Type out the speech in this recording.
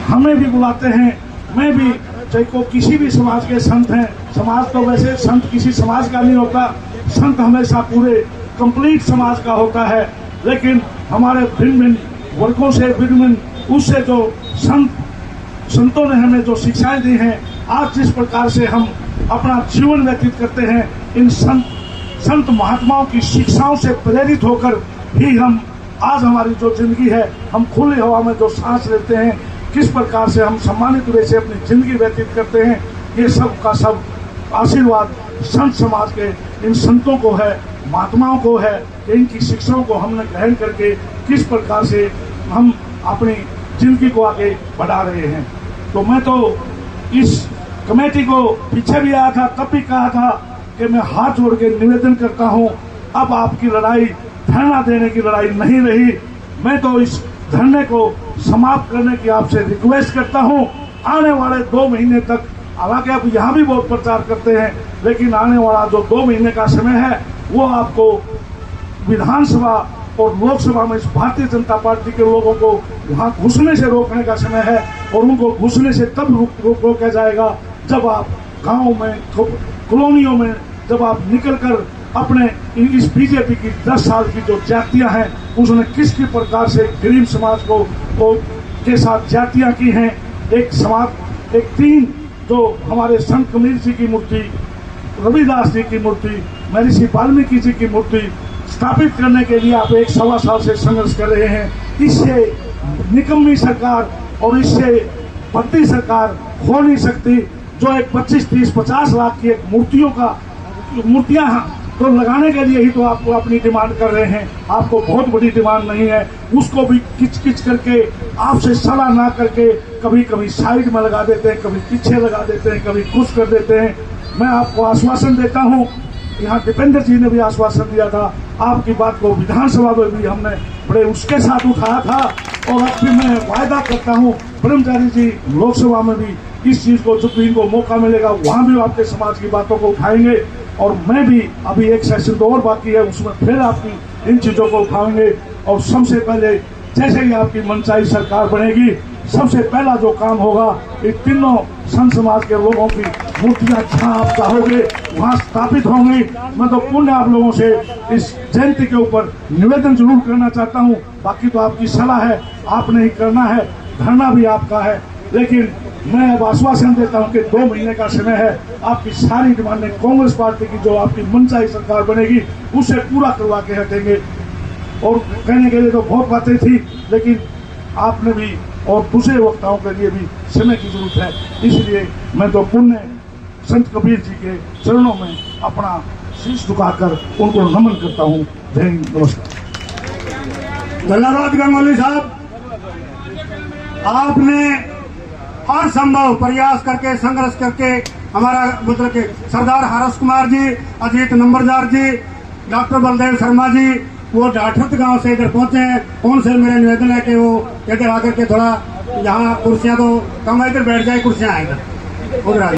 हमें भी बुलाते हैं। मैं भी चाहे को किसी भी समाज के संत हैं, समाज तो वैसे संत किसी समाज का नहीं होता, संत हमेशा पूरे कंप्लीट समाज का होता है। लेकिन हमारे भिन्न भिन्न वर्गों से भिन्न उससे जो संतों ने हमें जो शिक्षाएं दी हैं, आज जिस प्रकार से हम अपना जीवन व्यतीत करते हैं, इन संत महात्माओं की शिक्षाओं से प्रेरित होकर ही हम आज हमारी जो जिंदगी है, हम खुली हवा में जो सांस लेते हैं, किस प्रकार से हम सम्मानित रूप से अपनी जिंदगी व्यतीत करते हैं, ये सब का सब आशीर्वाद संत समाज के इन संतों को है, महात्माओं को है। इनकी शिक्षाओं को हमने ग्रहण करके किस प्रकार से हम अपनी जिंदगी को आगे बढ़ा रहे हैं। तो मैं तो इस कमेटी को पीछे भी आया था, तब भी कहा था कि मैं हाथ जोड़ के निवेदन करता हूं, अब आपकी लड़ाई धरना देने की लड़ाई नहीं रही। मैं तो इस धरने को समाप्त करने की आपसे रिक्वेस्ट करता हूं। आने वाले 2 महीने तक, हालांकि आप यहाँ भी बहुत प्रचार करते हैं, लेकिन आने वाला जो 2 महीने का समय है वो आपको विधानसभा और लोकसभा में इस भारतीय जनता पार्टी के लोगों को वहां घुसने से रोकने का समय है। और उनको घुसने से तब रोका जाएगा जब आप गाँव में, कॉलोनियों में जब आप निकलकर अपने इस बीजेपी की 10 साल की जो जातियां हैं, उसने किस प्रकार से गरीब समाज को के साथ जातियां की हैं। एक समाज, एक 3 जो हमारे संत कबीर जी की मूर्ति, रविदास जी की मूर्ति, महर्षि वाल्मीकि जी की मूर्ति स्थापित करने के लिए आप 1-1.25 साल से संघर्ष कर रहे हैं। इससे निकम्मी सरकार और इससे बढ़ती सरकार हो नहीं सकती। जो एक 25-30-50 लाख की एक मूर्तियां तो लगाने के लिए ही तो आपको अपनी डिमांड कर रहे हैं। आपको बहुत बड़ी डिमांड नहीं है, उसको भी किच करके आपसे सलाह ना करके कभी कभी साइड में लगा देते हैं, कभी पीछे लगा देते हैं, कभी कुछ कर देते हैं। मैं आपको आश्वासन देता हूं, यहाँ दीपेंद्र जी ने भी आश्वासन दिया था, आपकी बात को विधानसभा में भी हमने बड़े उसके साथ उठाया था। और अब भी मैं वायदा करता हूँ, ब्रह्मचारी जी लोकसभा में भी इस चीज को, जब भी इनको मौका मिलेगा वहां भी आपके समाज की बातों को उठाएंगे। और मैं भी अभी एक सेशन तो और बाकी है, उसमें फिर आपकी इन चीजों को उठाएंगे। और सबसे पहले जैसे ही आपकी मनचाही सरकार बनेगी, सबसे पहला जो काम होगा, ये तीनों संत समाज के लोगों की मूर्तियां जहां आप चाहोगे वहां स्थापित होंगी। मैं तो पुण्य आप लोगों से इस जयंती के ऊपर निवेदन जरूर करना चाहता हूं। बाकी तो आपकी सलाह है, आपने ही करना है, धरना भी आपका है। लेकिन मैं अब आश्वासन देता हूं कि 2 महीने का समय है, आपकी सारी डिमांडें कांग्रेस पार्टी की जो आपकी मनचाही सरकार बनेगी उसे पूरा करवा के हटेंगे। और कहने के लिए तो बहुत बातें थी, लेकिन आपने भी और दूसरे वक्ताओं के लिए भी समय की जरूरत है। इसलिए मैं तो पुण्य संत कबीर जी के चरणों में अपना शीश झुकाकर उनको नमन करता हूँ। जय हिंद, नमस्कार। धन्यवाद गांगुली साहब, आपने हर संभव प्रयास करके, संघर्ष करके हमारा मतलब के सरदार हरस कुमार जी, अजीत नंबरदार जी, डॉक्टर बलदेव शर्मा जी, वो डाठत गांव से इधर पहुंचे हैं। उनसे मेरा निवेदन है कि वो इधर आकर के थोड़ा, यहाँ कुर्सियां तो कम है, इधर बैठ जाए, कुर्सियां हैं इधर उधर।